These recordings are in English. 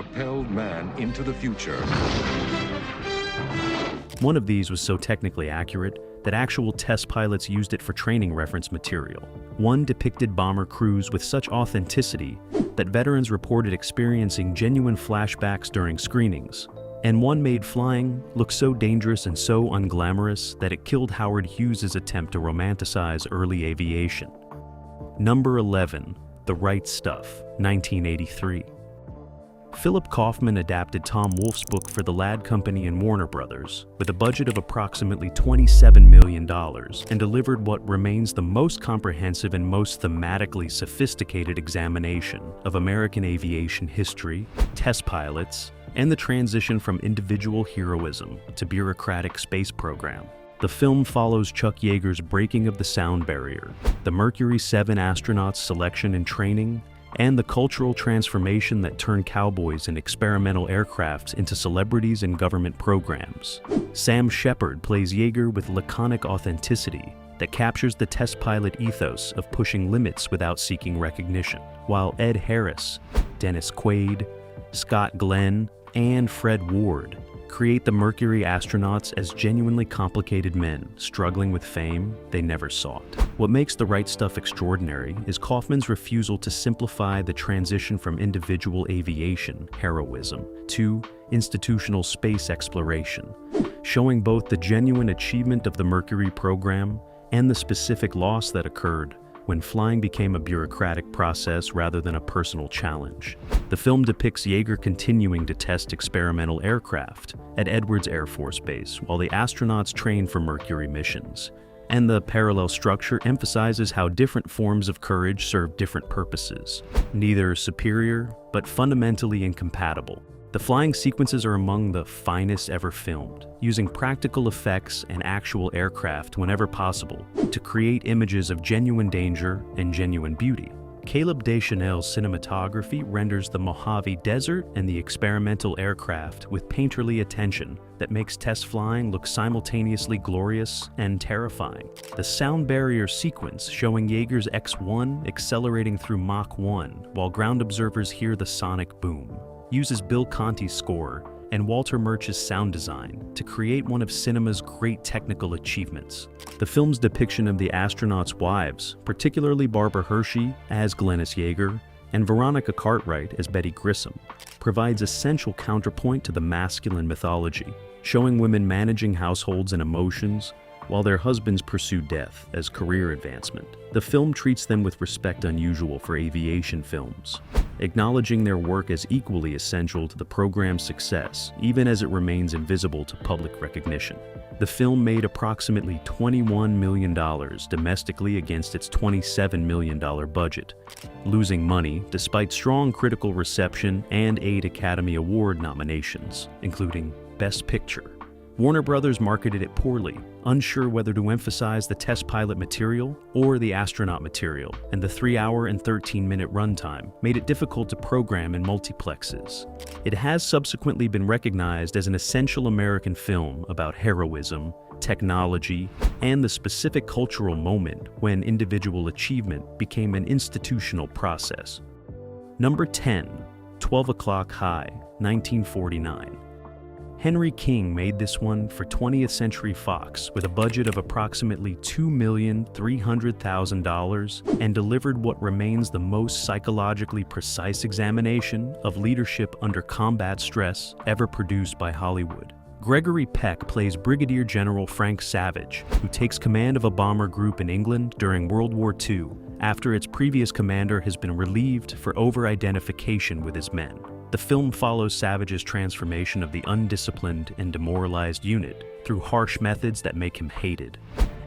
propelled man into the future. One of these was so technically accurate that actual test pilots used it for training reference material. One depicted bomber crews with such authenticity that veterans reported experiencing genuine flashbacks during screenings. And one made flying look so dangerous and so unglamorous that it killed Howard Hughes's attempt to romanticize early aviation. Number 11, The Right Stuff, 1983. Philip Kaufman adapted Tom Wolfe's book for the Ladd Company and Warner Brothers with a budget of approximately $27 million and delivered what remains the most comprehensive and most thematically sophisticated examination of American aviation history, test pilots, and the transition from individual heroism to bureaucratic space program. The film follows Chuck Yeager's breaking of the sound barrier, the Mercury 7 astronauts' selection and training, and the cultural transformation that turned cowboys and experimental aircrafts into celebrities in government programs. Sam Shepard plays Yeager with laconic authenticity that captures the test pilot ethos of pushing limits without seeking recognition, while Ed Harris, Dennis Quaid, Scott Glenn, and Fred Ward create the Mercury astronauts as genuinely complicated men struggling with fame they never sought. What makes The Right Stuff extraordinary is Kaufman's refusal to simplify the transition from individual aviation heroism to institutional space exploration, showing both the genuine achievement of the Mercury program and the specific loss that occurred when flying became a bureaucratic process rather than a personal challenge. The film depicts Yeager continuing to test experimental aircraft at Edwards Air Force Base while the astronauts train for Mercury missions. And the parallel structure emphasizes how different forms of courage serve different purposes, neither superior but fundamentally incompatible. The flying sequences are among the finest ever filmed, using practical effects and actual aircraft whenever possible to create images of genuine danger and genuine beauty. Caleb Deschanel's cinematography renders the Mojave Desert and the experimental aircraft with painterly attention that makes test flying look simultaneously glorious and terrifying. The sound barrier sequence showing Yeager's X-1 accelerating through Mach 1 while ground observers hear the sonic boom uses Bill Conti's score and Walter Murch's sound design to create one of cinema's great technical achievements. The film's depiction of the astronauts' wives, particularly Barbara Hershey as Glennis Yeager and Veronica Cartwright as Betty Grissom, provides essential counterpoint to the masculine mythology, showing women managing households and emotions while their husbands pursue death as career advancement. The film treats them with respect unusual for aviation films, acknowledging their work as equally essential to the program's success, even as it remains invisible to public recognition. The film made approximately $21 million domestically against its $27 million budget, losing money despite strong critical reception and 8 Academy Award nominations, including Best Picture. Warner Brothers marketed it poorly, unsure whether to emphasize the test pilot material or the astronaut material, and the 3-hour and 13-minute runtime made it difficult to program in multiplexes. It has subsequently been recognized as an essential American film about heroism, technology, and the specific cultural moment when individual achievement became an institutional process. Number 10, 12 O'Clock High, 1949. Henry King made this one for 20th Century Fox with a budget of approximately $2,300,000 and delivered what remains the most psychologically precise examination of leadership under combat stress ever produced by Hollywood. Gregory Peck plays Brigadier General Frank Savage, who takes command of a bomber group in England during World War II after its previous commander has been relieved for over-identification with his men. The film follows Savage's transformation of the undisciplined and demoralized unit through harsh methods that make him hated,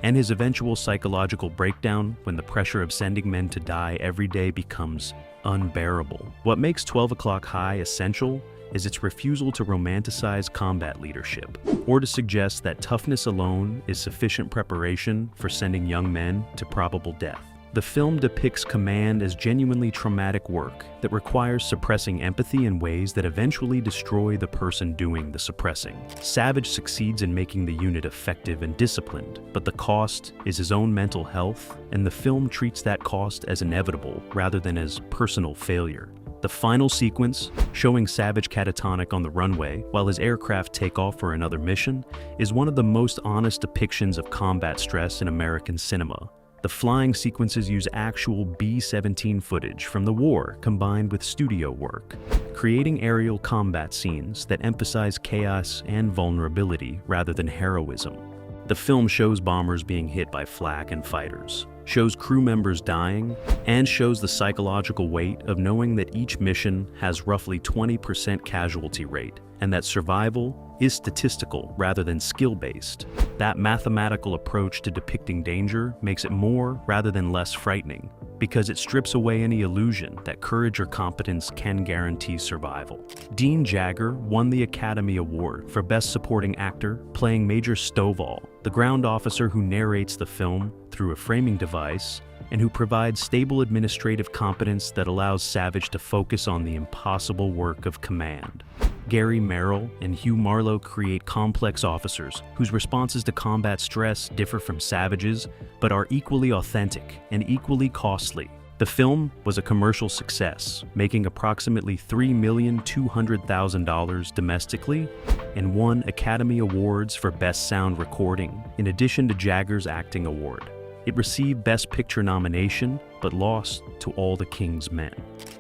and his eventual psychological breakdown when the pressure of sending men to die every day becomes unbearable. What makes 12 O'Clock High essential is its refusal to romanticize combat leadership, or to suggest that toughness alone is sufficient preparation for sending young men to probable death. The film depicts command as genuinely traumatic work that requires suppressing empathy in ways that eventually destroy the person doing the suppressing. Savage succeeds in making the unit effective and disciplined, but the cost is his own mental health, and the film treats that cost as inevitable rather than as personal failure. The final sequence, showing Savage catatonic on the runway while his aircraft take off for another mission, is one of the most honest depictions of combat stress in American cinema. The flying sequences use actual B-17 footage from the war combined with studio work, creating aerial combat scenes that emphasize chaos and vulnerability rather than heroism. The film shows bombers being hit by flak and fighters, shows crew members dying, and shows the psychological weight of knowing that each mission has roughly 20% casualty rate, and that survival is statistical rather than skill-based. That mathematical approach to depicting danger makes it more rather than less frightening, because it strips away any illusion that courage or competence can guarantee survival. Dean Jagger won the Academy Award for Best Supporting Actor playing Major Stovall, the ground officer who narrates the film through a framing device and who provides stable administrative competence that allows Savage to focus on the impossible work of command. Gary Merrill and Hugh Marlowe create complex officers whose responses to combat stress differ from Savage's, but are equally authentic and equally costly. The film was a commercial success, making approximately $3,200,000 domestically and won Academy Awards for Best Sound Recording, in addition to Jagger's Acting Award. It received Best Picture nomination, but lost to All the King's Men.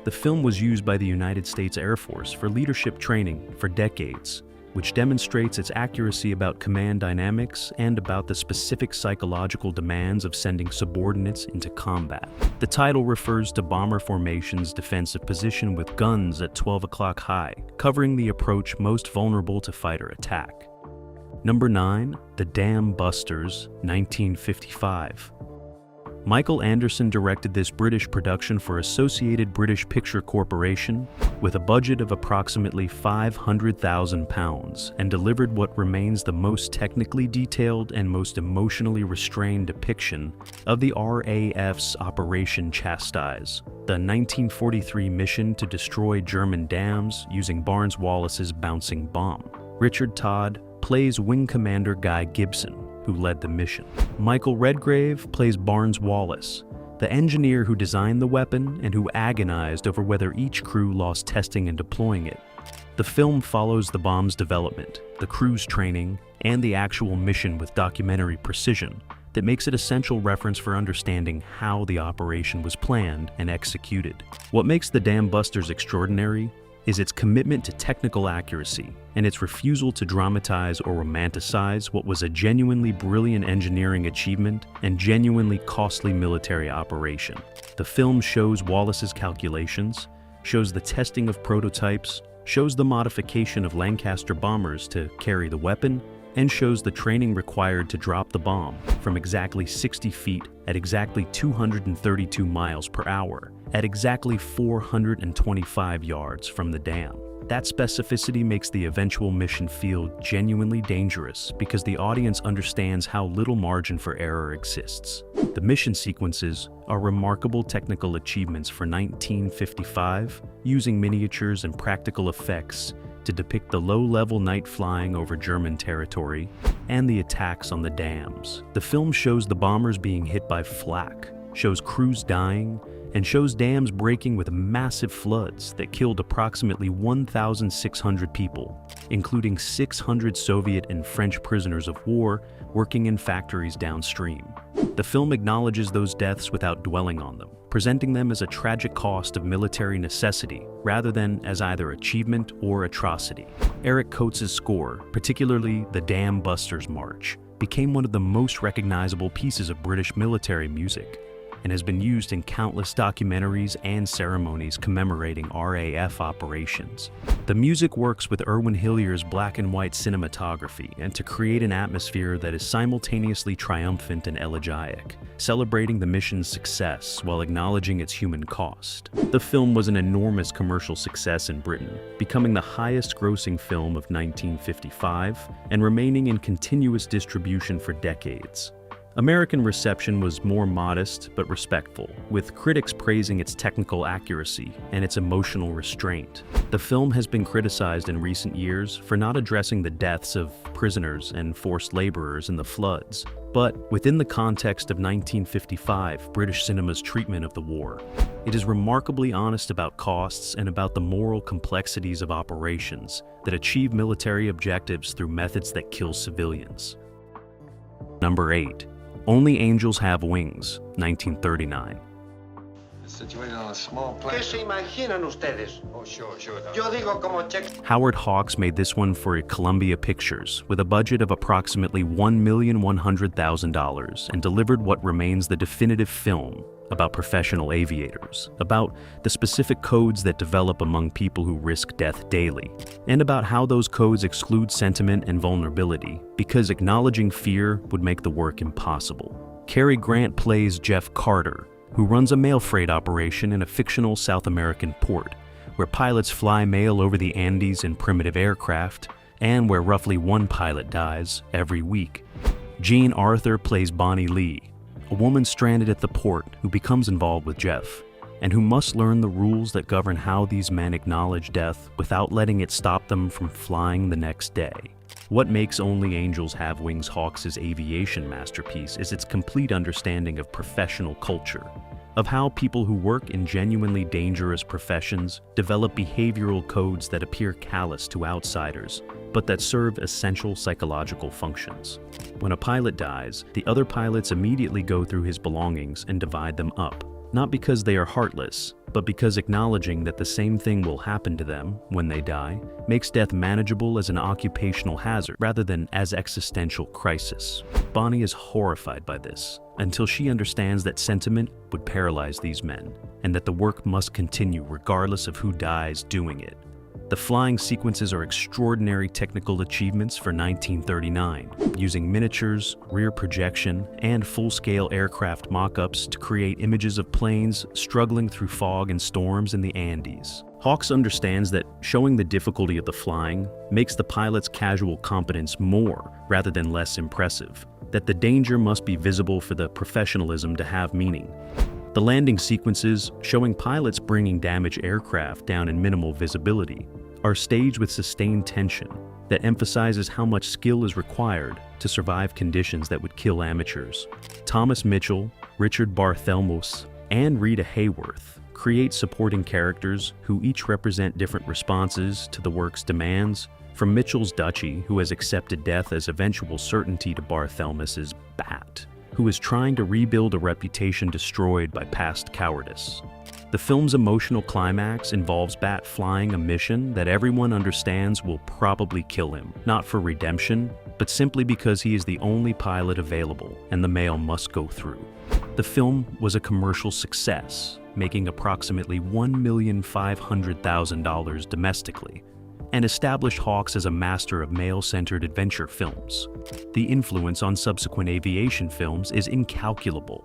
The film was used by the United States Air Force for leadership training for decades, which demonstrates its accuracy about command dynamics and about the specific psychological demands of sending subordinates into combat. The title refers to bomber formation's defensive position with guns at 12 o'clock high, covering the approach most vulnerable to fighter attack. Number 9, The Dam Busters, 1955. Michael Anderson directed this British production for Associated British Picture Corporation with a budget of approximately £500,000 and delivered what remains the most technically detailed and most emotionally restrained depiction of the RAF's Operation Chastise, the 1943 mission to destroy German dams using Barnes-Wallis's bouncing bomb. Richard Todd plays Wing Commander Guy Gibson, who led the mission. Michael Redgrave plays Barnes-Wallis, the engineer who designed the weapon and who agonized over whether each crew lost testing and deploying it. The film follows the bomb's development, the crew's training, and the actual mission with documentary precision that makes it essential reference for understanding how the operation was planned and executed. What makes the Dam Busters extraordinary is its commitment to technical accuracy and its refusal to dramatize or romanticize what was a genuinely brilliant engineering achievement and genuinely costly military operation. The film shows Wallace's calculations, shows the testing of prototypes, shows the modification of Lancaster bombers to carry the weapon, and shows the training required to drop the bomb from exactly 60 feet at exactly 232 miles per hour, at exactly 425 yards from the dam. That specificity makes the eventual mission feel genuinely dangerous because the audience understands how little margin for error exists. The mission sequences are remarkable technical achievements for 1955, using miniatures and practical effects to depict the low-level night flying over German territory and the attacks on the dams. The film shows the bombers being hit by flak, shows crews dying, and shows dams breaking with massive floods that killed approximately 1,600 people, including 600 Soviet and French prisoners of war working in factories downstream. The film acknowledges those deaths without dwelling on them, presenting them as a tragic cost of military necessity rather than as either achievement or atrocity. Eric Coates' score, particularly the Dam Busters March, became one of the most recognizable pieces of British military music and has been used in countless documentaries and ceremonies commemorating RAF operations. The music works with Irwin Hillier's black and white cinematography and to create an atmosphere that is simultaneously triumphant and elegiac, celebrating the mission's success while acknowledging its human cost. The film was an enormous commercial success in Britain, becoming the highest-grossing film of 1955 and remaining in continuous distribution for decades. American reception was more modest but respectful, with critics praising its technical accuracy and its emotional restraint. The film has been criticized in recent years for not addressing the deaths of prisoners and forced laborers in the floods, But within the context of 1955 British cinema's treatment of the war, it is remarkably honest about costs and about the moral complexities of operations that achieve military objectives through methods that kill civilians. Number 8. Only Angels Have Wings, 1939. Situated on a small ¿Qué plane. se imaginan ustedes? Oh, sure. Yo digo como check. Howard Hawks made this one for Columbia Pictures with a budget of approximately $1,100,000 and delivered what remains the definitive film about professional aviators, about the specific codes that develop among people who risk death daily, and about how those codes exclude sentiment and vulnerability because acknowledging fear would make the work impossible. Cary Grant plays Jeff Carter, who runs a mail freight operation in a fictional South American port, where pilots fly mail over the Andes in primitive aircraft, and where roughly one pilot dies every week. Jean Arthur plays Bonnie Lee, a woman stranded at the port who becomes involved with Jeff, and who must learn the rules that govern how these men acknowledge death without letting it stop them from flying the next day. What makes Only Angels Have Wings Hawks' aviation masterpiece is its complete understanding of professional culture, of how people who work in genuinely dangerous professions develop behavioral codes that appear callous to outsiders, but that serve essential psychological functions. When a pilot dies, the other pilots immediately go through his belongings and divide them up, not because they are heartless, but because acknowledging that the same thing will happen to them when they die makes death manageable as an occupational hazard rather than as existential crisis. Bonnie is horrified by this until she understands that sentiment would paralyze these men and that the work must continue regardless of who dies doing it. The flying sequences are extraordinary technical achievements for 1939, using miniatures, rear projection, and full-scale aircraft mock-ups to create images of planes struggling through fog and storms in the Andes. Hawks understands that showing the difficulty of the flying makes the pilot's casual competence more rather than less impressive, that the danger must be visible for the professionalism to have meaning. The landing sequences, showing pilots bringing damaged aircraft down in minimal visibility, are staged with sustained tension that emphasizes how much skill is required to survive conditions that would kill amateurs. Thomas Mitchell, Richard Barthelmos, and Rita Hayworth create supporting characters who each represent different responses to the work's demands, from Mitchell's Dutchie, who has accepted death as eventual certainty, to Barthelmos's Bat, who is trying to rebuild a reputation destroyed by past cowardice. The film's emotional climax involves Bat flying a mission that everyone understands will probably kill him, not for redemption, but simply because he is the only pilot available and the mail must go through. The film was a commercial success, making approximately $1,500,000 domestically, and established Hawks as a master of male-centered adventure films. The influence on subsequent aviation films is incalculable,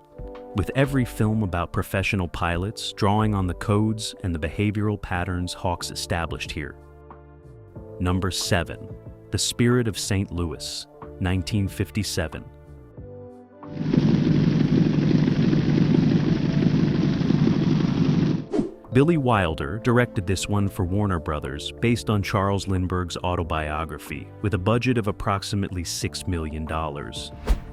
with every film about professional pilots drawing on the codes and the behavioral patterns Hawks established here. Number 7. The Spirit of St. Louis, 1957. Billy Wilder directed this one for Warner Brothers based on Charles Lindbergh's autobiography with a budget of approximately $6 million,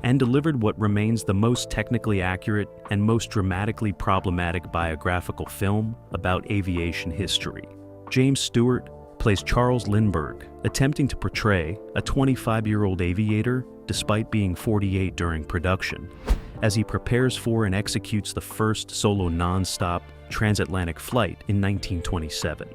and delivered what remains the most technically accurate and most dramatically problematic biographical film about aviation history. James Stewart plays Charles Lindbergh, attempting to portray a 25-year-old aviator despite being 48 during production, as he prepares for and executes the first solo non-stop transatlantic flight in 1927.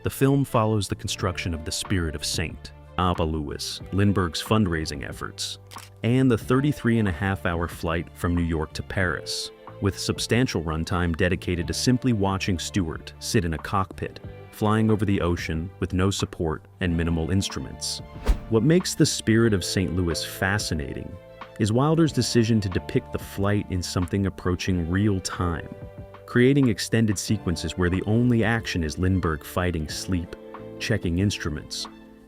The film follows the construction of the Spirit of St. Louis, Lindbergh's fundraising efforts, and the 33.5-hour flight from New York to Paris, with substantial runtime dedicated to simply watching Stewart sit in a cockpit, flying over the ocean with no support and minimal instruments. What makes the Spirit of St. Louis fascinating is Wilder's decision to depict the flight in something approaching real time, creating extended sequences where the only action is Lindbergh fighting sleep, checking instruments,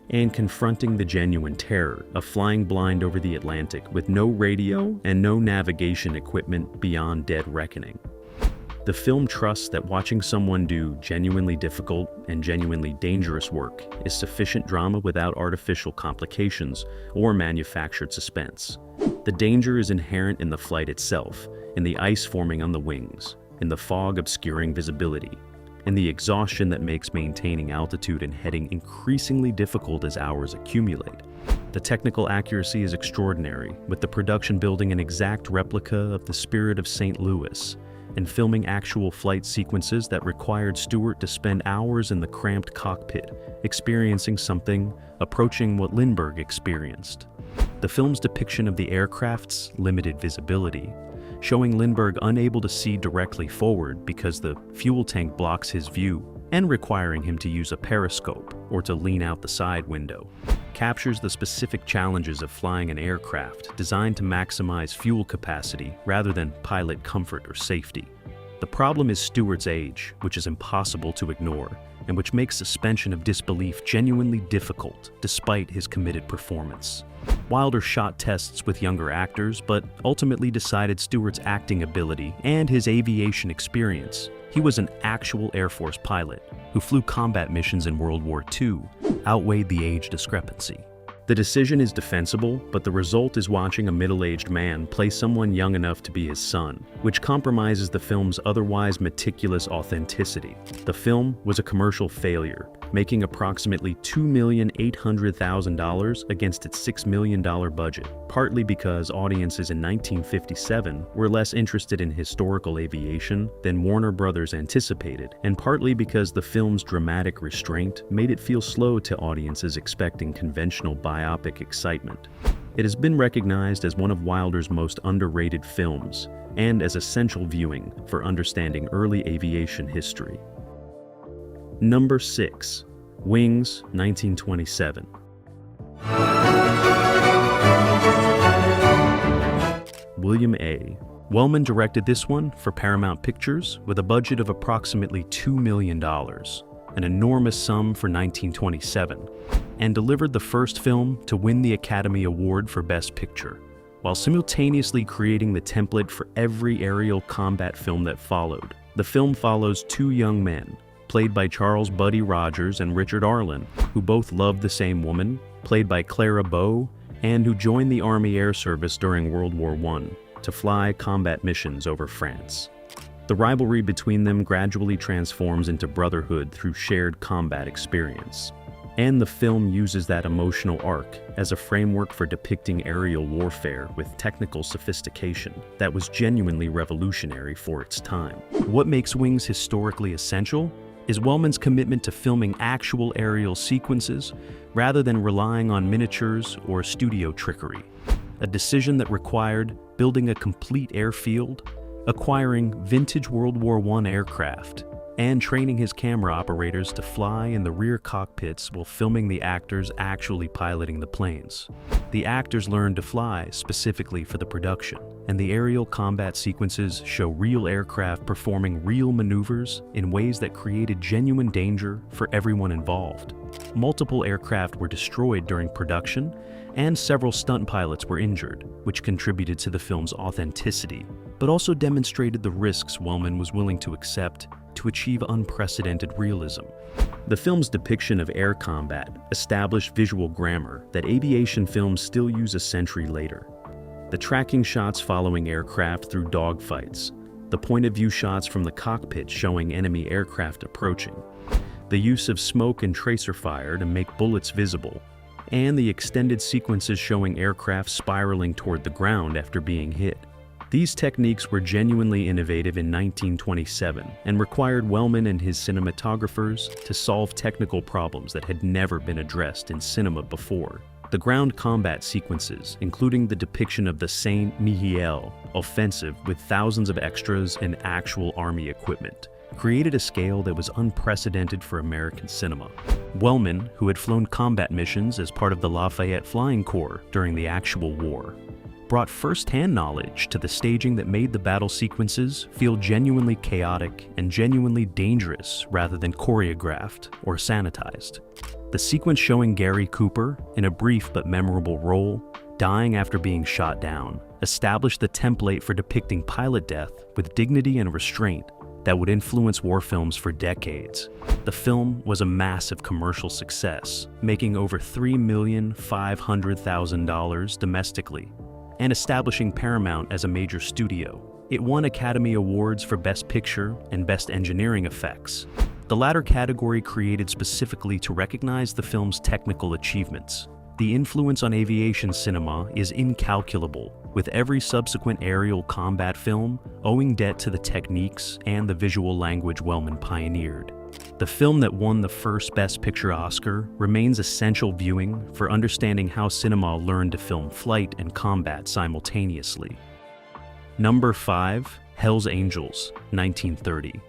and confronting the genuine terror of flying blind over the Atlantic with no radio and no navigation equipment beyond dead reckoning. The film trusts that watching someone do genuinely difficult and genuinely dangerous work is sufficient drama without artificial complications or manufactured suspense. The danger is inherent in the flight itself, in the ice forming on the wings, in the fog obscuring visibility, in the exhaustion that makes maintaining altitude and heading increasingly difficult as hours accumulate. The technical accuracy is extraordinary, with the production building an exact replica of the Spirit of St. Louis, and filming actual flight sequences that required Stewart to spend hours in the cramped cockpit, experiencing something approaching what Lindbergh experienced. The film's depiction of the aircraft's limited visibility, showing Lindbergh unable to see directly forward because the fuel tank blocks his view, and requiring him to use a periscope or to lean out the side window, captures the specific challenges of flying an aircraft designed to maximize fuel capacity rather than pilot comfort or safety. The problem is Stewart's age, which is impossible to ignore, and which makes suspension of disbelief genuinely difficult despite his committed performance. Wilder shot tests with younger actors, but ultimately decided Stewart's acting ability and his aviation experience. He was an actual Air Force pilot who flew combat missions in World War II, outweighed the age discrepancy. The decision is defensible, but the result is watching a middle-aged man play someone young enough to be his son, which compromises the film's otherwise meticulous authenticity. The film was a commercial failure, making approximately $2,800,000 against its $6 million budget, partly because audiences in 1957 were less interested in historical aviation than Warner Brothers anticipated, and partly because the film's dramatic restraint made it feel slow to audiences expecting conventional biopic excitement. It has been recognized as one of Wilder's most underrated films, and as essential viewing for understanding early aviation history. Number 6. Wings, 1927. William A. Wellman directed this one for Paramount Pictures with a budget of approximately $2 million, an enormous sum for 1927, and delivered the first film to win the Academy Award for Best Picture, while simultaneously creating the template for every aerial combat film that followed. The film follows two young men, played by Charles Buddy Rogers and Richard Arlen, who both loved the same woman, played by Clara Bow, and who joined the Army Air Service during World War I to fly combat missions over France. The rivalry between them gradually transforms into brotherhood through shared combat experience. And the film uses that emotional arc as a framework for depicting aerial warfare with technical sophistication that was genuinely revolutionary for its time. What makes Wings historically essential is Wellman's commitment to filming actual aerial sequences rather than relying on miniatures or studio trickery, a decision that required building a complete airfield, acquiring vintage World War I aircraft, and training his camera operators to fly in the rear cockpits while filming the actors actually piloting the planes. The actors learned to fly specifically for the production, and the aerial combat sequences show real aircraft performing real maneuvers in ways that created genuine danger for everyone involved. Multiple aircraft were destroyed during production, and several stunt pilots were injured, which contributed to the film's authenticity, but also demonstrated the risks Wellman was willing to accept to achieve unprecedented realism. The film's depiction of air combat established visual grammar that aviation films still use a century later. The tracking shots following aircraft through dogfights, the point-of-view shots from the cockpit showing enemy aircraft approaching, the use of smoke and tracer fire to make bullets visible, and the extended sequences showing aircraft spiraling toward the ground after being hit. These techniques were genuinely innovative in 1927 and required Wellman and his cinematographers to solve technical problems that had never been addressed in cinema before. The ground combat sequences, including the depiction of the Saint-Mihiel offensive with thousands of extras and actual army equipment, created a scale that was unprecedented for American cinema. Wellman, who had flown combat missions as part of the Lafayette Flying Corps during the actual war, brought first-hand knowledge to the staging that made the battle sequences feel genuinely chaotic and genuinely dangerous rather than choreographed or sanitized. The sequence showing Gary Cooper, in a brief but memorable role, dying after being shot down, established the template for depicting pilot death with dignity and restraint, that would influence war films for decades. The film was a massive commercial success, making over $3,500,000 domestically, and establishing Paramount as a major studio. It won Academy Awards for Best Picture and Best Engineering Effects, the latter category created specifically to recognize the film's technical achievements. The influence on aviation cinema is incalculable, with every subsequent aerial combat film owing debt to the techniques and the visual language Wellman pioneered. The film that won the first Best Picture Oscar remains essential viewing for understanding how cinema learned to film flight and combat simultaneously. Number 5. Hell's Angels, 1930.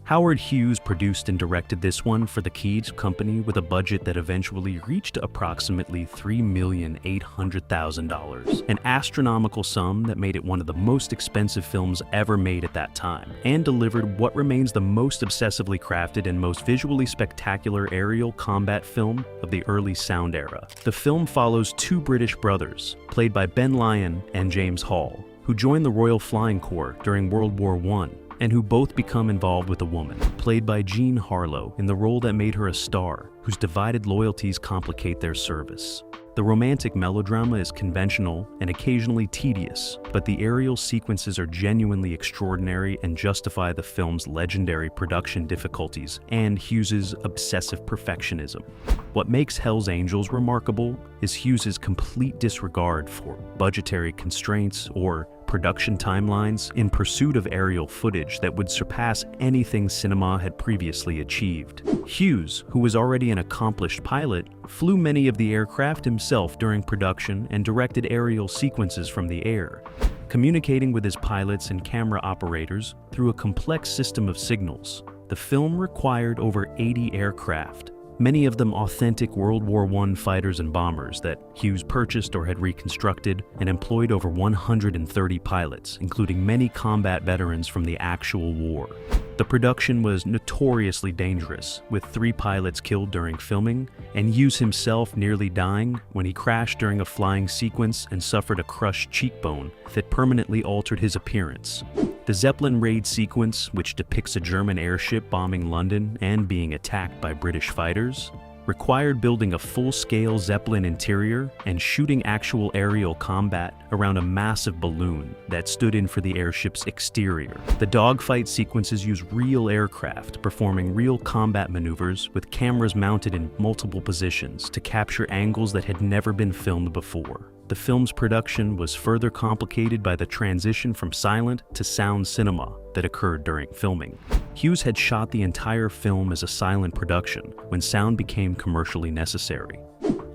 Howard Hughes produced and directed this one for the Keyes Company with a budget that eventually reached approximately $3,800,000, an astronomical sum that made it one of the most expensive films ever made at that time, and delivered what remains the most obsessively crafted and most visually spectacular aerial combat film of the early sound era. The film follows two British brothers, played by Ben Lyon and James Hall, who joined the Royal Flying Corps during World War I, and who both become involved with a woman, played by Jean Harlow in the role that made her a star, whose divided loyalties complicate their service. The romantic melodrama is conventional and occasionally tedious, but the aerial sequences are genuinely extraordinary and justify the film's legendary production difficulties and Hughes's obsessive perfectionism. What makes Hell's Angels remarkable is Hughes's complete disregard for budgetary constraints or production timelines in pursuit of aerial footage that would surpass anything cinema had previously achieved. Hughes, who was already an accomplished pilot, flew many of the aircraft himself during production and directed aerial sequences from the air, communicating with his pilots and camera operators through a complex system of signals. The film required over 80 aircraft, many of them authentic World War I fighters and bombers that Hughes purchased or had reconstructed, and employed over 130 pilots, including many combat veterans from the actual war. The production was notoriously dangerous, with 3 pilots killed during filming, and Hughes himself nearly dying when he crashed during a flying sequence and suffered a crushed cheekbone that permanently altered his appearance. The Zeppelin raid sequence, which depicts a German airship bombing London and being attacked by British fighters, required building a full-scale Zeppelin interior and shooting actual aerial combat around a massive balloon that stood in for the airship's exterior. The dogfight sequences use real aircraft performing real combat maneuvers with cameras mounted in multiple positions to capture angles that had never been filmed before. The film's production was further complicated by the transition from silent to sound cinema that occurred during filming. Hughes had shot the entire film as a silent production when sound became commercially necessary,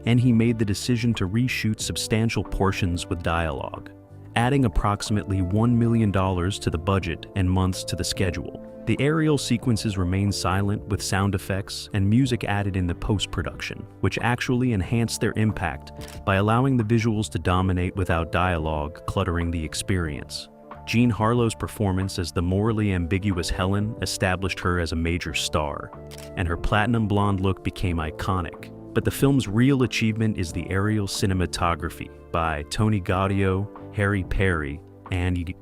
and he made the decision to reshoot substantial portions with dialogue, adding approximately $1 million to the budget and months to the schedule. The aerial sequences remain silent with sound effects and music added in the post-production, which actually enhanced their impact by allowing the visuals to dominate without dialogue cluttering the experience. Jean Harlow's performance as the morally ambiguous Helen established her as a major star, and her platinum blonde look became iconic. But the film's real achievement is the aerial cinematography by Tony Gaudio, Harry Perry, and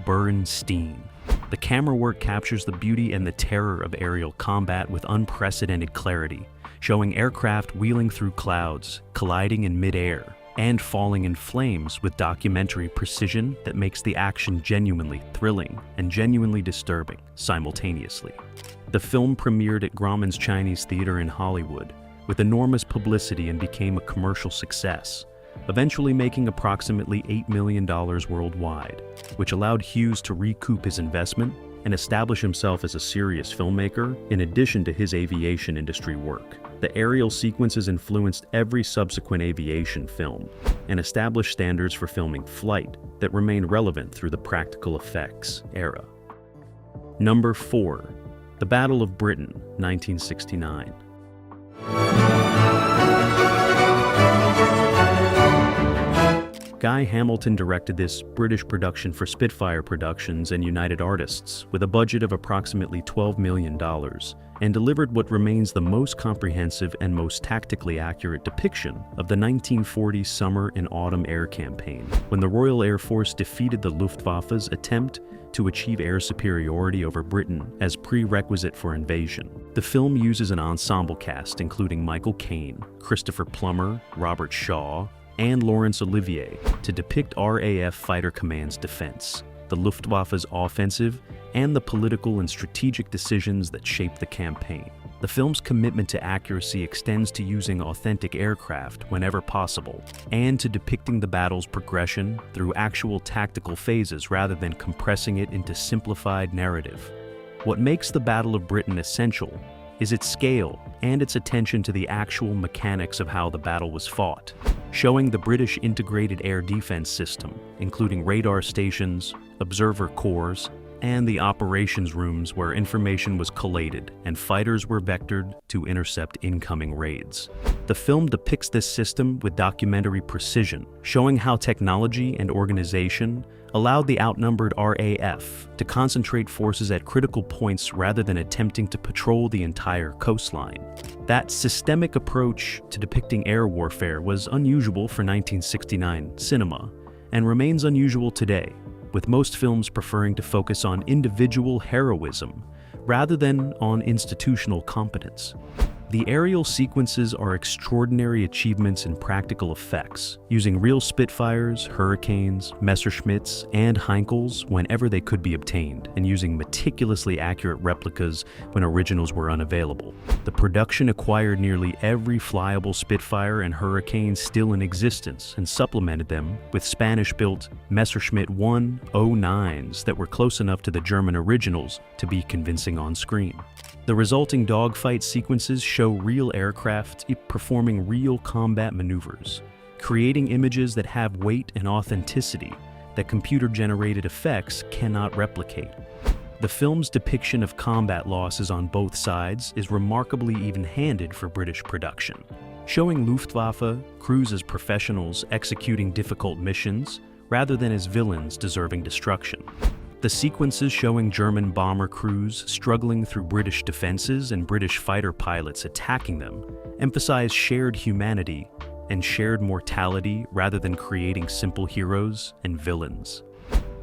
Bernstein. The camera work captures the beauty and the terror of aerial combat with unprecedented clarity, showing aircraft wheeling through clouds, colliding in mid-air, and falling in flames with documentary precision that makes the action genuinely thrilling and genuinely disturbing simultaneously. The film premiered at Grauman's Chinese Theater in Hollywood with enormous publicity and became a commercial success, eventually making approximately $8 million worldwide, which allowed Hughes to recoup his investment and establish himself as a serious filmmaker in addition to his aviation industry work. The aerial sequences influenced every subsequent aviation film and established standards for filming flight that remain relevant through the practical effects era. Number 4. The Battle of Britain, 1969. Guy Hamilton directed this British production for Spitfire Productions and United Artists with a budget of approximately $12 million and delivered what remains the most comprehensive and most tactically accurate depiction of the 1940 summer and autumn air campaign, when the Royal Air Force defeated the Luftwaffe's attempt to achieve air superiority over Britain as prerequisite for invasion. The film uses an ensemble cast including Michael Caine, Christopher Plummer, Robert Shaw, and Laurence Olivier to depict RAF Fighter Command's defense, the Luftwaffe's offensive, and the political and strategic decisions that shaped the campaign. The film's commitment to accuracy extends to using authentic aircraft whenever possible, and to depicting the battle's progression through actual tactical phases rather than compressing it into simplified narrative. What makes the Battle of Britain essential is its scale and its attention to the actual mechanics of how the battle was fought, showing the British integrated air defense system, including radar stations, observer corps, and the operations rooms where information was collated and fighters were vectored to intercept incoming raids. The film depicts this system with documentary precision, showing how technology and organization allowed the outnumbered RAF to concentrate forces at critical points rather than attempting to patrol the entire coastline. That systemic approach to depicting air warfare was unusual for 1969 cinema and remains unusual today, with most films preferring to focus on individual heroism rather than on institutional competence. The aerial sequences are extraordinary achievements in practical effects, using real Spitfires, Hurricanes, Messerschmitts, and Heinkels whenever they could be obtained, and using meticulously accurate replicas when originals were unavailable. The production acquired nearly every flyable Spitfire and Hurricane still in existence and supplemented them with Spanish-built Messerschmitt 109s that were close enough to the German originals to be convincing on screen. The resulting dogfight sequences show real aircraft performing real combat maneuvers, creating images that have weight and authenticity that computer-generated effects cannot replicate. The film's depiction of combat losses on both sides is remarkably even-handed for British production, showing Luftwaffe crews as professionals executing difficult missions rather than as villains deserving destruction. The sequences showing German bomber crews struggling through British defenses and British fighter pilots attacking them emphasize shared humanity and shared mortality rather than creating simple heroes and villains.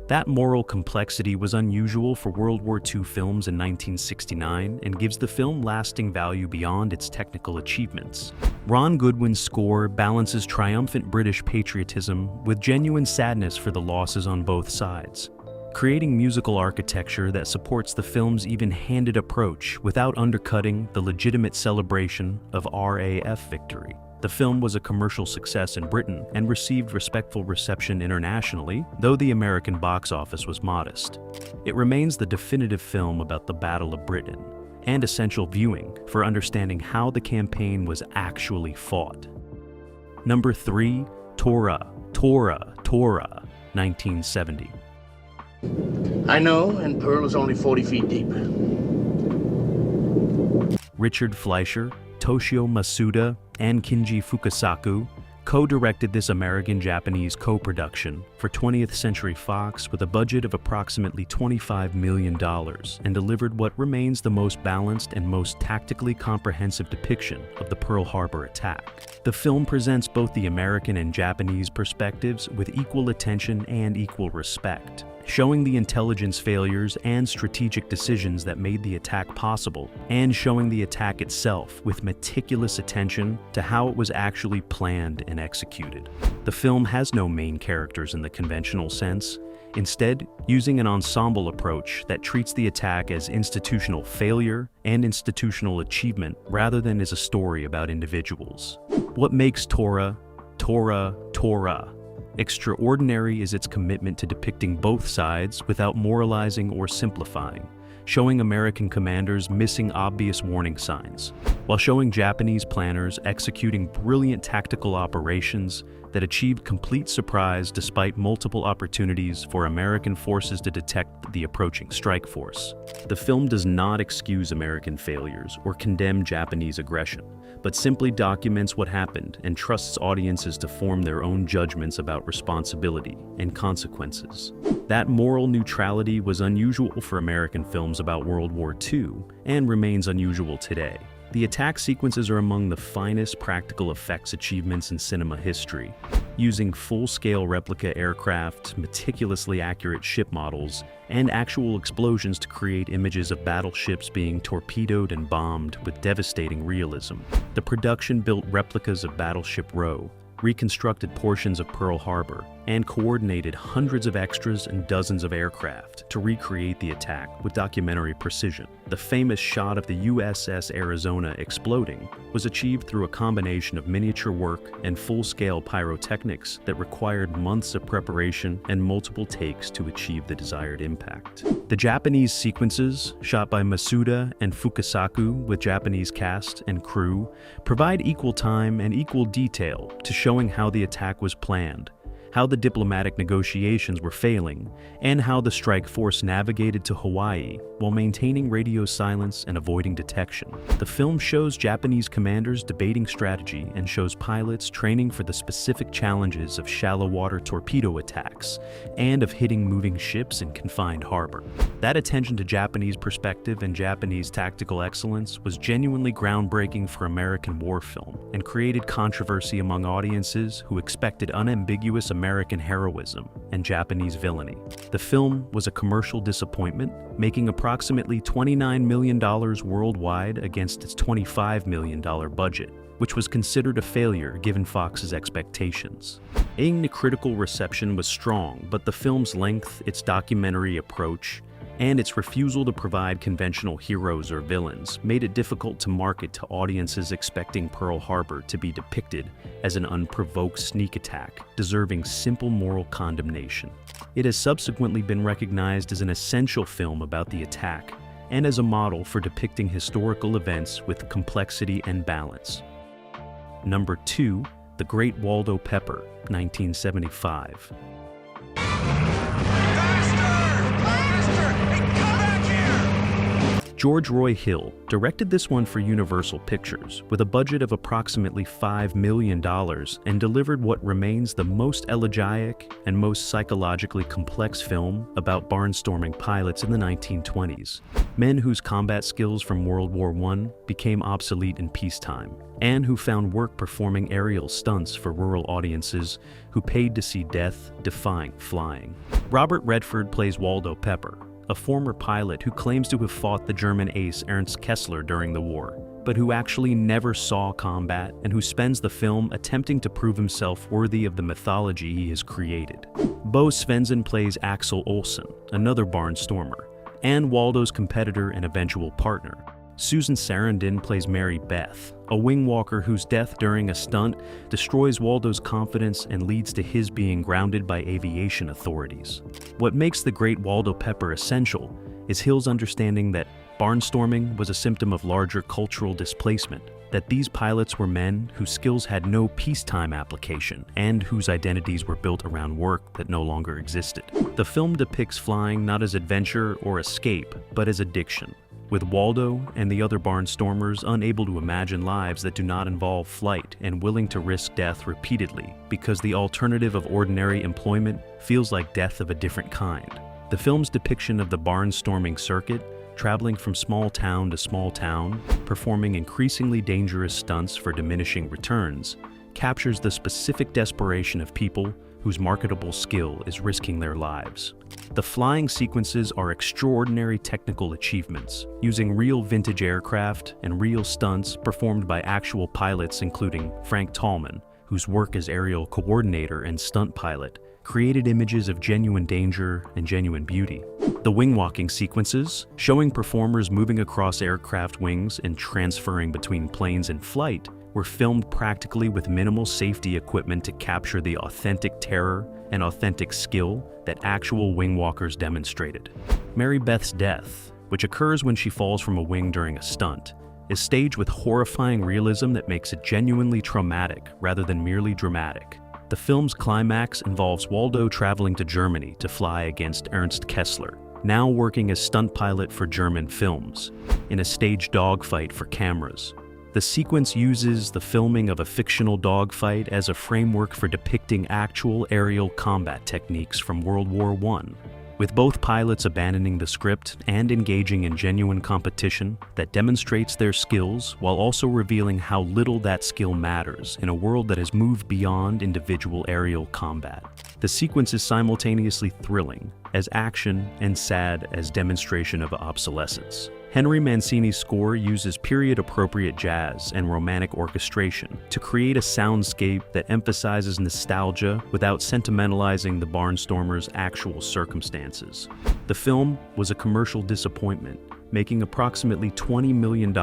That moral complexity was unusual for World War II films in 1969 and gives the film lasting value beyond its technical achievements. Ron Goodwin's score balances triumphant British patriotism with genuine sadness for the losses on both sides, creating musical architecture that supports the film's even-handed approach without undercutting the legitimate celebration of RAF victory. The film was a commercial success in Britain and received respectful reception internationally, though the American box office was modest. It remains the definitive film about the Battle of Britain, and essential viewing for understanding how the campaign was actually fought. Number 3, Tora, 1970. I know, and Pearl is only 40 feet deep. Richard Fleischer, Toshio Masuda, and Kinji Fukasaku co-directed this American-Japanese co-production for 20th Century Fox with a budget of approximately $25 million and delivered what remains the most balanced and most tactically comprehensive depiction of the Pearl Harbor attack. The film presents both the American and Japanese perspectives with equal attention and equal respect, showing the intelligence failures and strategic decisions that made the attack possible, and showing the attack itself with meticulous attention to how it was actually planned and executed. The film has no main characters in the conventional sense, instead using an ensemble approach that treats the attack as institutional failure and institutional achievement rather than as a story about individuals. What makes Tora, extraordinary is its commitment to depicting both sides without moralizing or simplifying, showing American commanders missing obvious warning signs, while showing Japanese planners executing brilliant tactical operations that achieved complete surprise despite multiple opportunities for American forces to detect the approaching strike force. The film does not excuse American failures or condemn Japanese aggression, but simply documents what happened and trusts audiences to form their own judgments about responsibility and consequences. That moral neutrality was unusual for American films about World War II and remains unusual today. The attack sequences are among the finest practical effects achievements in cinema history, using full-scale replica aircraft, meticulously accurate ship models, and actual explosions to create images of battleships being torpedoed and bombed with devastating realism. The production built replicas of Battleship Row, reconstructed portions of Pearl Harbor, and coordinated hundreds of extras and dozens of aircraft to recreate the attack with documentary precision. The famous shot of the USS Arizona exploding was achieved through a combination of miniature work and full-scale pyrotechnics that required months of preparation and multiple takes to achieve the desired impact. The Japanese sequences, shot by Masuda and Fukasaku with Japanese cast and crew, provide equal time and equal detail to showing how the attack was planned, how the diplomatic negotiations were failing, and how the strike force navigated to Hawaii while maintaining radio silence and avoiding detection. The film shows Japanese commanders debating strategy and shows pilots training for the specific challenges of shallow water torpedo attacks and of hitting moving ships in confined harbor. That attention to Japanese perspective and Japanese tactical excellence was genuinely groundbreaking for American war film and created controversy among audiences who expected unambiguous American heroism and Japanese villainy. The film was a commercial disappointment, making approximately $29 million worldwide against its $25 million budget, which was considered a failure given Fox's expectations. The critical reception was strong, but the film's length, its documentary approach, and its refusal to provide conventional heroes or villains made it difficult to market to audiences expecting Pearl Harbor to be depicted as an unprovoked sneak attack, deserving simple moral condemnation. It has subsequently been recognized as an essential film about the attack and as a model for depicting historical events with complexity and balance. Number 2, The Great Waldo Pepper, 1975. George Roy Hill directed this one for Universal Pictures with a budget of approximately $5 million and delivered what remains the most elegiac and most psychologically complex film about barnstorming pilots in the 1920s, men whose combat skills from World War I became obsolete in peacetime, and who found work performing aerial stunts for rural audiences who paid to see death defying flying. Robert Redford plays Waldo Pepper, a former pilot who claims to have fought the German ace Ernst Kessler during the war, but who actually never saw combat and who spends the film attempting to prove himself worthy of the mythology he has created. Bo Svensson plays Axel Olsen, another barnstormer, and Waldo's competitor and eventual partner. Susan Sarandon plays Mary Beth, a wing walker whose death during a stunt destroys Waldo's confidence and leads to his being grounded by aviation authorities. What makes the Great Waldo Pepper essential is Hill's understanding that barnstorming was a symptom of larger cultural displacement, that these pilots were men whose skills had no peacetime application and whose identities were built around work that no longer existed. The film depicts flying not as adventure or escape, but as addiction, with Waldo and the other barnstormers unable to imagine lives that do not involve flight and willing to risk death repeatedly because the alternative of ordinary employment feels like death of a different kind. The film's depiction of the barnstorming circuit, traveling from small town to small town, performing increasingly dangerous stunts for diminishing returns, captures the specific desperation of people whose marketable skill is risking their lives. The flying sequences are extraordinary technical achievements, using real vintage aircraft and real stunts performed by actual pilots including Frank Tallman, whose work as aerial coordinator and stunt pilot created images of genuine danger and genuine beauty. The wing-walking sequences, showing performers moving across aircraft wings and transferring between planes in flight, were filmed practically with minimal safety equipment to capture the authentic terror and authentic skill that actual wing walkers demonstrated. Mary Beth's death, which occurs when she falls from a wing during a stunt, is staged with horrifying realism that makes it genuinely traumatic rather than merely dramatic. The film's climax involves Waldo traveling to Germany to fly against Ernst Kessler, now working as stunt pilot for German films, in a staged dogfight for cameras. The sequence uses the filming of a fictional dogfight as a framework for depicting actual aerial combat techniques from World War I, with both pilots abandoning the script and engaging in genuine competition that demonstrates their skills while also revealing how little that skill matters in a world that has moved beyond individual aerial combat. The sequence is simultaneously thrilling as action and sad as demonstration of obsolescence. Henry Mancini's score uses period-appropriate jazz and romantic orchestration to create a soundscape that emphasizes nostalgia without sentimentalizing the barnstormers' actual circumstances. The film was a commercial disappointment, making approximately $20 million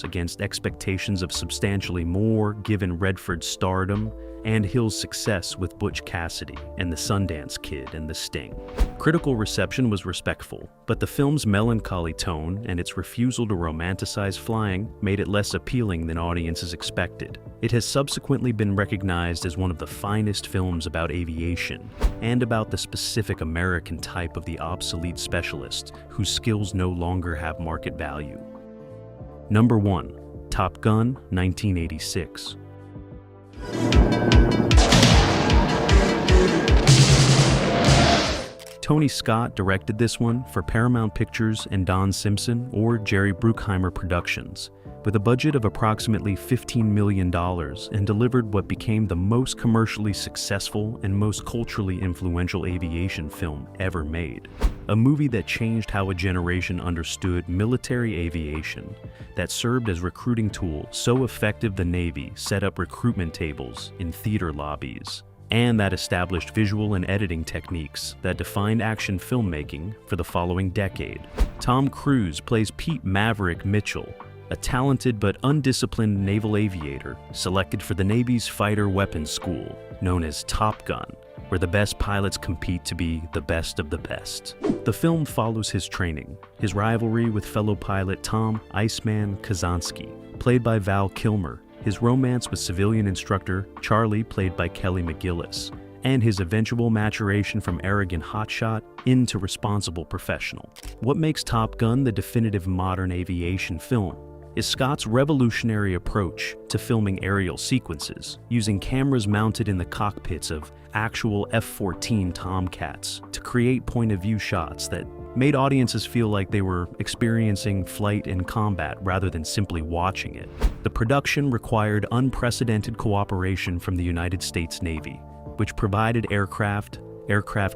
against expectations of substantially more given Redford's stardom and Hill's success with Butch Cassidy and the Sundance Kid and The Sting. Critical reception was respectful, but the film's melancholy tone and its refusal to romanticize flying made it less appealing than audiences expected. It has subsequently been recognized as one of the finest films about aviation and about the specific American type of the obsolete specialist whose skills no longer have market value. Number 1. Top Gun, 1986. Tony Scott directed this one for Paramount Pictures and Don Simpson or Jerry Bruckheimer Productions, with a budget of approximately $15 million and delivered what became the most commercially successful and most culturally influential aviation film ever made. A movie that changed how a generation understood military aviation, that served as recruiting tool so effective the Navy set up recruitment tables in theater lobbies, and that established visual and editing techniques that defined action filmmaking for the following decade. Tom Cruise plays Pete Maverick Mitchell, a talented but undisciplined naval aviator selected for the Navy's fighter weapons school, known as Top Gun, where the best pilots compete to be the best of the best. The film follows his training, his rivalry with fellow pilot Tom "Iceman" Kazansky, played by Val Kilmer, his romance with civilian instructor Charlie, played by Kelly McGillis, and his eventual maturation from arrogant hotshot into responsible professional. What makes Top Gun the definitive modern aviation film is Scott's revolutionary approach to filming aerial sequences, using cameras mounted in the cockpits of actual F-14 Tomcats to create point-of-view shots that made audiences feel like they were experiencing flight and combat rather than simply watching it. The production required unprecedented cooperation from the United States Navy, which provided aircraft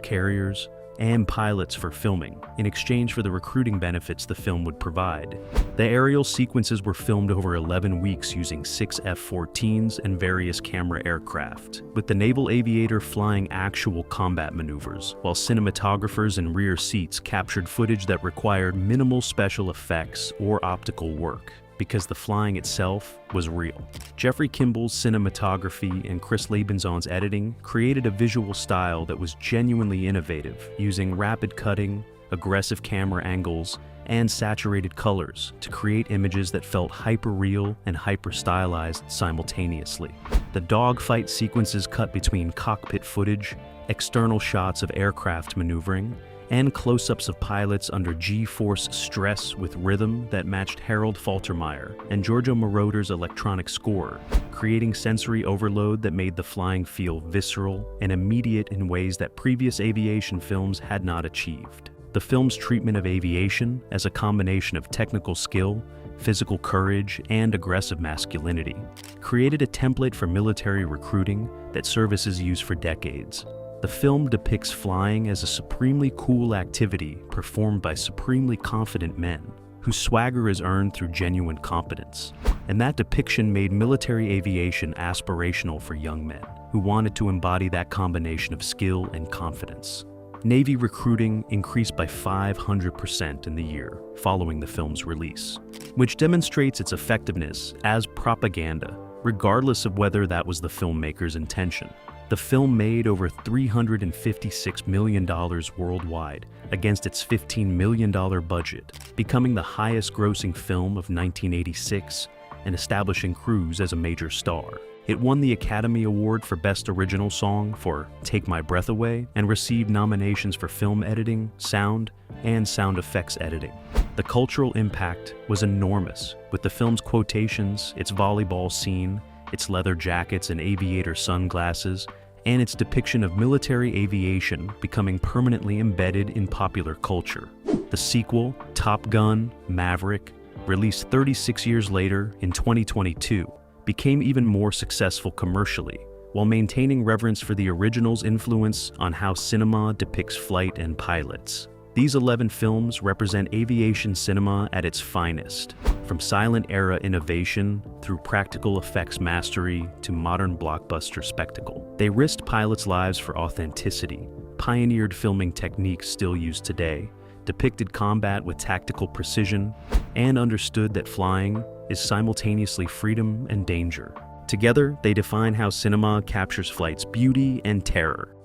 carriers, and pilots for filming, in exchange for the recruiting benefits the film would provide. The aerial sequences were filmed over 11 weeks using 6 F-14s and various camera aircraft, with the naval aviator flying actual combat maneuvers, while cinematographers in rear seats captured footage that required minimal special effects or optical work, because the flying itself was real. Jeffrey Kimball's cinematography and Chris Labanzon's editing created a visual style that was genuinely innovative, using rapid cutting, aggressive camera angles, and saturated colors to create images that felt hyper-real and hyper-stylized simultaneously. The dogfight sequences cut between cockpit footage, external shots of aircraft maneuvering, and close-ups of pilots under G-force stress with rhythm that matched Harold Faltermeyer and Giorgio Moroder's electronic score, creating sensory overload that made the flying feel visceral and immediate in ways that previous aviation films had not achieved. The film's treatment of aviation as a combination of technical skill, physical courage, and aggressive masculinity created a template for military recruiting that services used for decades. The film depicts flying as a supremely cool activity performed by supremely confident men, whose swagger is earned through genuine competence. And that depiction made military aviation aspirational for young men who wanted to embody that combination of skill and confidence. Navy recruiting increased by 500% in the year following the film's release, which demonstrates its effectiveness as propaganda, regardless of whether that was the filmmaker's intention. The film made over $356 million worldwide against its $15 million budget, becoming the highest-grossing film of 1986 and establishing Cruise as a major star. It won the Academy Award for Best Original Song for Take My Breath Away and received nominations for film editing, sound, and sound effects editing. The cultural impact was enormous, with the film's quotations, its volleyball scene, its leather jackets and aviator sunglasses, and its depiction of military aviation becoming permanently embedded in popular culture. The sequel, Top Gun: Maverick, released 36 years later in 2022, became even more successful commercially, while maintaining reverence for the original's influence on how cinema depicts flight and pilots. These 11 films represent aviation cinema at its finest, from silent-era innovation through practical effects mastery to modern blockbuster spectacle. They risked pilots' lives for authenticity, pioneered filming techniques still used today, depicted combat with tactical precision, and understood that flying is simultaneously freedom and danger. Together, they define how cinema captures flight's beauty and terror,